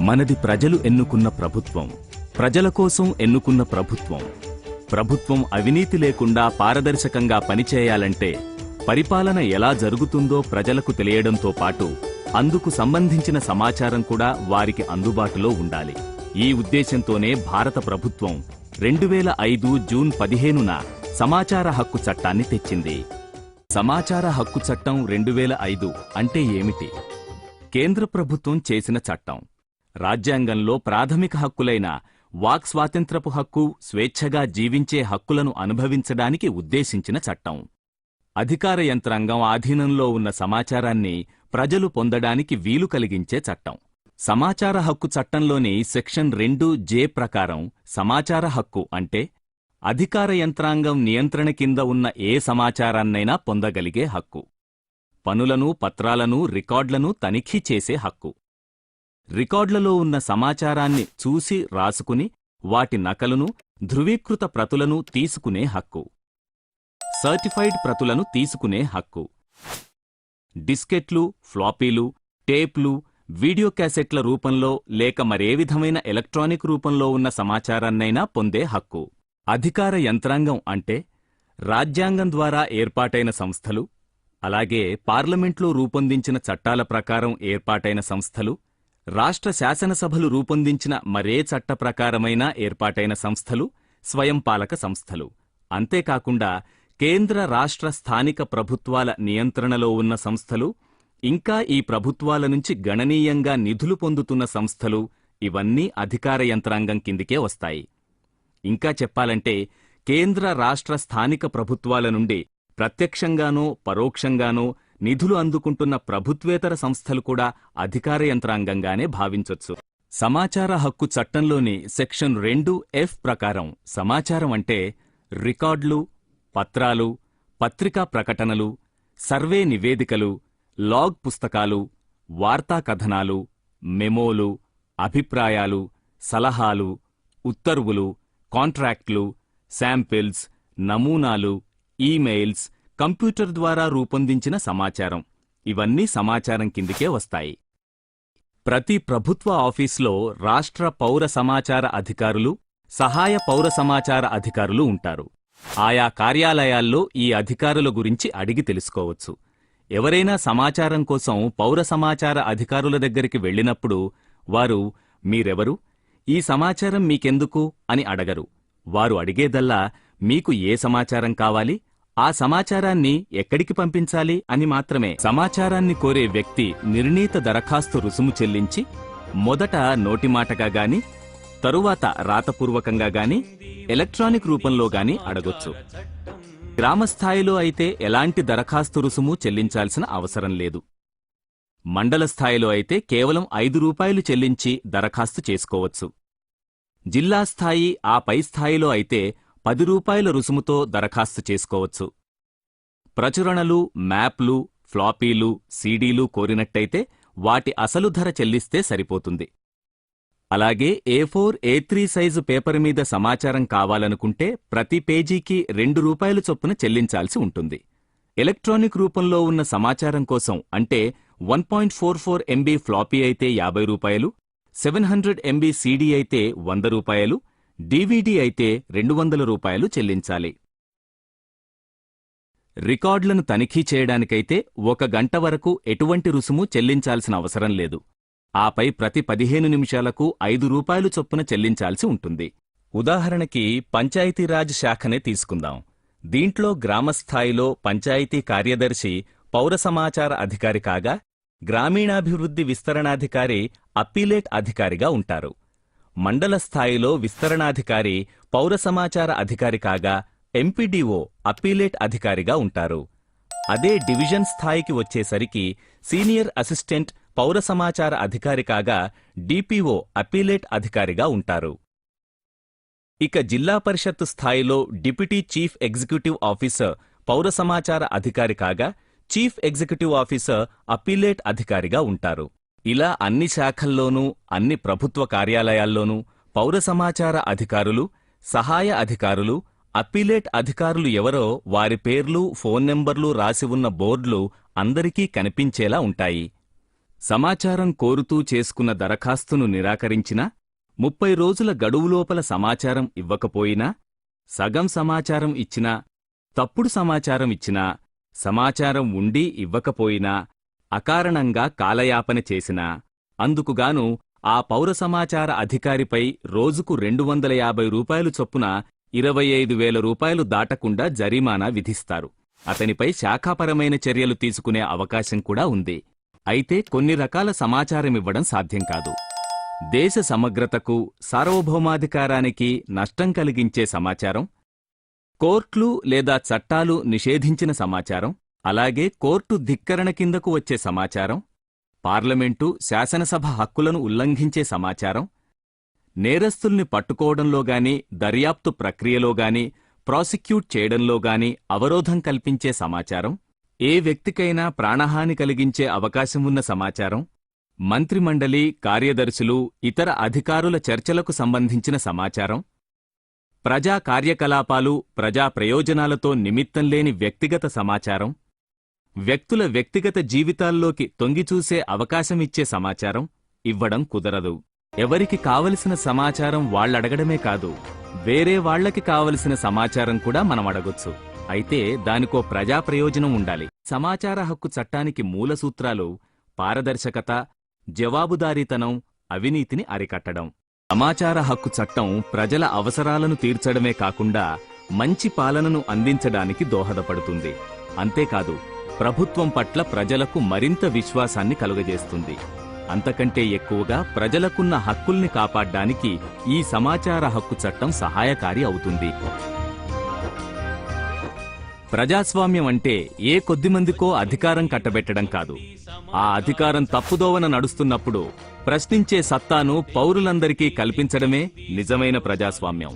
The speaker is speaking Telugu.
మనది ప్రజలు ఎన్నుకున్న ప్రభుత్వం, ప్రజల కోసం ఎన్నుకున్న ప్రభుత్వం. ప్రభుత్వం అవినీతి లేకుండా పారదర్శకంగా పనిచేయాలంటే పరిపాలన ఎలా జరుగుతుందో ప్రజలకు తెలియడంతో పాటు అందుకు సంబంధించిన సమాచారం కూడా వారికి అందుబాటులో ఉండాలి. ఈ ఉద్దేశంతోనే భారత ప్రభుత్వం 2005 జూన్ 15న సమాచార హక్కు చట్టాన్ని తెచ్చింది. సమాచార హక్కు చట్టం 2005 అంటే ఏమిటి? కేంద్ర ప్రభుత్వం చేసిన చట్టం. రాజ్యాంగంలో ప్రాథమిక హక్కులైన వాక్ స్వాతంత్రపు హక్కు, స్వేచ్ఛగా జీవించే హక్కులను అనుభవించడానికి ఉద్దేశించిన చట్టం. అధికార యంత్రాంగం ఆధీనంలో ఉన్న సమాచారాన్ని ప్రజలు పొందడానికి వీలు కలిగించే చట్టం. సమాచార హక్కు చట్టంలోని సెక్షన్ 2(j) ప్రకారం సమాచార హక్కు అంటే అధికార యంత్రాంగం నియంత్రణ కింద ఉన్న ఏ సమాచారాన్నైనా పొందగలిగే హక్కు. పనులను, పత్రాలను, రికార్డులను తనిఖీ చేసే హక్కు. రికార్డులలో ఉన్న సమాచారాన్ని చూసి రాసుకుని వాటి నకలును, ధృవీకృత ప్రతులను తీసుకునే హక్కు. సర్టిఫైడ్ ప్రతులను తీసుకునే హక్కు. డిస్కెట్లు, ఫ్లాపీలు, టేప్లు, వీడియో క్యాసెట్ల రూపంలో లేక మరే విధమైన ఎలక్ట్రానిక్ రూపంలో ఉన్న సమాచారాన్నైనా పొందే హక్కు. అధికార యంత్రాంగం అంటే రాజ్యాంగం ద్వారా ఏర్పాటైన సంస్థలు, అలాగే పార్లమెంట్లో రూపొందించిన చట్టాల ప్రకారం ఏర్పాటైన సంస్థలు, రాష్ట్ర శాసనసభలు రూపొందించిన మరే చట్ట ప్రకారమైనా ఏర్పాటైన సంస్థలు, స్వయంపాలక సంస్థలు. అంతేకాకుండా కేంద్ర, రాష్ట్ర, స్థానిక ప్రభుత్వాల నియంత్రణలో ఉన్న సంస్థలు, ఇంకా ఈ ప్రభుత్వాల నుంచి గణనీయంగా నిధులు పొందుతున్న సంస్థలు, ఇవన్నీ అధికార యంత్రాంగం కిందికే వస్తాయి. ఇంకా చెప్పాలంటే కేంద్ర, రాష్ట్ర, స్థానిక ప్రభుత్వాల నుండి ప్రత్యక్షంగానో పరోక్షంగానో నిధులు అందుకుంటున్న ప్రభుత్వేతర సంస్థలు కూడా అధికార యంత్రాంగంగానే భావించొచ్చు. సమాచార హక్కు చట్టంలోని సెక్షన్ 2(f) ప్రకారం సమాచారం అంటే రికార్డులు, పత్రాలు, పత్రికా ప్రకటనలు, సర్వే నివేదికలు, లాగ్ పుస్తకాలు, వార్తా కథనాలు, మెమోలు, అభిప్రాయాలు, సలహాలు, ఉత్తర్వులు, కాంట్రాక్ట్లు, శాంపిల్స్, నమూనాలు, ఈమెయిల్స్, కంప్యూటర్ ద్వారా రూపొందించిన సమాచారం, ఇవన్నీ సమాచారం కిందికే వస్తాయి. ప్రతి ప్రభుత్వ ఆఫీసులో రాష్ట్ర పౌర సమాచార అధికారులు, సహాయ పౌర సమాచార అధికారులు ఉంటారు. ఆయా కార్యాలయాల్లో ఈ అధికారుల గురించి అడిగి తెలుసుకోవచ్చు. ఎవరైనా సమాచారం కోసం పౌర సమాచార అధికారుల దగ్గరికి వెళ్ళినప్పుడు వారు మీరెవరు, ఈ సమాచారం మీకెందుకు అని అడగరు. వారు అడిగేదల్లా మీకు ఏ సమాచారం కావాలి, ఆ సమాచారాన్ని ఎక్కడికి పంపించాలి అని మాత్రమే. సమాచారాన్ని కోరే వ్యక్తి నిర్ణీత దరఖాస్తు రుసుము చెల్లించి మొదట నోటిమాటగా గాని, తరువాత రాతపూర్వకంగా గాని, ఎలక్ట్రానిక్ రూపంలో గాని అడగొచ్చు. గ్రామస్థాయిలో అయితే ఎలాంటి దరఖాస్తు రుసుము చెల్లించాల్సిన అవసరం లేదు. మండల స్థాయిలో అయితే కేవలం 5 రూపాయలు చెల్లించి దరఖాస్తు చేసుకోవచ్చు. జిల్లా స్థాయి, ఆ పై స్థాయిలో అయితే 10 రూపాయల రుసుముతో దరఖాస్తు చేసుకోవచ్చు. ప్రచురణలు, మ్యాప్లు, ఫ్లాపీలు, సీడీలు కోరినట్టయితే వాటి అసలు ధర చెల్లిస్తే సరిపోతుంది. అలాగే A4, A3 సైజు పేపర్ మీద సమాచారం కావాలనుకుంటే ప్రతి పేజీకి 2 రూపాయలు చొప్పున చెల్లించాల్సి ఉంటుంది. ఎలక్ట్రానిక్ రూపంలో ఉన్న సమాచారం కోసం అంటే 1.44 MB ఫ్లాపీ అయితే 50 రూపాయలు, 700 MB సీడీ అయితే 100 రూపాయలు, DVD అయితే 200 రూపాయలు చెల్లించాలి. రికార్డులను తనిఖీ చేయడానికైతే 1 గంట వరకు ఎటువంటి రుసుము చెల్లించాల్సిన అవసరం లేదు. ఆపై ప్రతి 15 నిమిషాలకు 5 రూపాయలు చొప్పున చెల్లించాల్సి ఉంటుంది. ఉదాహరణకి పంచాయతీరాజ్ శాఖనే తీసుకుందాం. దీంట్లో గ్రామస్థాయిలో పంచాయతీ కార్యదర్శి పౌర సమాచార అధికారి కాగా, గ్రామీణాభివృద్ధి విస్తరణాధికారి అప్పీలేట్ అధికారిగా ఉంటారు. మండల స్థాయిలో విస్తరణాధికారి పౌర సమాచార అధికారి కాగా, ఎంపీడీఓ అప్పీలేట్ అధికారిగా ఉంటారు. అదే డివిజన్ స్థాయికి వచ్చేసరికి సీనియర్ అసిస్టెంట్ పౌర సమాచార అధికారి కాగా, డిపిఓ అప్పీలేట్ అధికారిగా ఉంటారు. ఇక జిల్లా పరిషత్తు స్థాయిలో డిప్యూటీ చీఫ్ ఎగ్జిక్యూటివ్ ఆఫీసర్ పౌర సమాచార అధికారి కాగా, చీఫ్ ఎగ్జిక్యూటివ్ ఆఫీసర్ అప్పీలేట్ అధికారిగా ఉంటారు. ఇలా అన్ని శాఖల్లోనూ, అన్ని ప్రభుత్వ కార్యాలయాల్లోనూ పౌర సమాచార అధికారులు, సహాయ అధికారులు, అప్పీలేట్ అధికారులు ఎవరో వారి పేర్లు, ఫోన్ నెంబర్లు రాసి ఉన్న బోర్డులు అందరికీ కనిపించేలా ఉంటాయి. సమాచారం కోరుతూ చేసుకున్న దరఖాస్తును నిరాకరించినా, 30 రోజుల గడువులోపల సమాచారం ఇవ్వకపోయినా, సగం సమాచారం ఇచ్చినా, తప్పుడు సమాచారం ఇచ్చినా, సమాచారం ఉండి ఇవ్వకపోయినా, అకారణంగా కాలయాపన చేసినా, అందుకుగాను ఆ పౌర సమాచార అధికారిపై రోజుకు 250 రూపాయలు చొప్పున 25,000 రూపాయలు దాటకుండా జరిమానా విధిస్తారు. అతనిపై శాఖాపరమైన చర్యలు తీసుకునే అవకాశం కూడా ఉంది. అయితే కొన్ని రకాల సమాచారమివ్వడం సాధ్యం కాదు. దేశ సమగ్రతకు, సార్వభౌమాధికారానికి నష్టం కలిగించే సమాచారం, కోర్టులు లేదా చట్టాలు నిషేధించిన సమాచారం, అలాగే కోర్టు ధిక్కరణ కిందకు వచ్చే సమాచారం, పార్లమెంటు, శాసనసభ హక్కులను ఉల్లంఘించే సమాచారం, నేరస్తుల్ని పట్టుకోవడంలోగాని, దర్యాప్తు ప్రక్రియలోగాని, ప్రాసిక్యూట్ చేయడంలోగాని అవరోధం కల్పించే సమాచారం, ఏ వ్యక్తికైనా ప్రాణహాని కలిగించే అవకాశమున్న సమాచారం, మంత్రిమండలి, కార్యదర్శులు, ఇతర అధికారుల చర్చలకు సంబంధించిన సమాచారం, ప్రజా కార్యకలాపాలు, ప్రజా ప్రయోజనాలతో నిమిత్తంలేని వ్యక్తిగత సమాచారం, వ్యక్తుల వ్యక్తిగత జీవితాల్లోకి తొంగిచూసే అవకాశమిచ్చే సమాచారం ఇవ్వడం కుదరదు. ఎవరికి కావలసిన సమాచారం వాళ్లడగడమే కాదు, వేరే వాళ్లకి కావలసిన సమాచారం కూడా మనం అడగొచ్చు. అయితే దానికో ప్రజా ప్రయోజనం ఉండాలి. సమాచార హక్కు చట్టానికి మూల సూత్రాలు పారదర్శకత, జవాబుదారీతనం, అవినీతిని అరికట్టడం. సమాచార హక్కు చట్టం ప్రజల అవసరాలను తీర్చడమే కాకుండా మంచి పాలనను అందించడానికి దోహదపడుతుంది. అంతేకాదు, ప్రభుత్వం పట్ల ప్రజలకు మరింత విశ్వాసాన్ని కలుగజేస్తుంది. అంతకంటే ఎక్కువగా ప్రజలకున్న హక్కుల్ని కాపాడ్డానికి ఈ సమాచార హక్కు చట్టం సహాయకారి అవుతుంది. ప్రజాస్వామ్యం అంటే ఏ కొద్దిమందికో అధికారం కట్టబెట్టడం కాదు. ఆ అధికారం తప్పుదోవన నడుస్తున్నప్పుడు ప్రశ్నించే సత్తాను పౌరులందరికీ కల్పించడమే నిజమైన ప్రజాస్వామ్యం.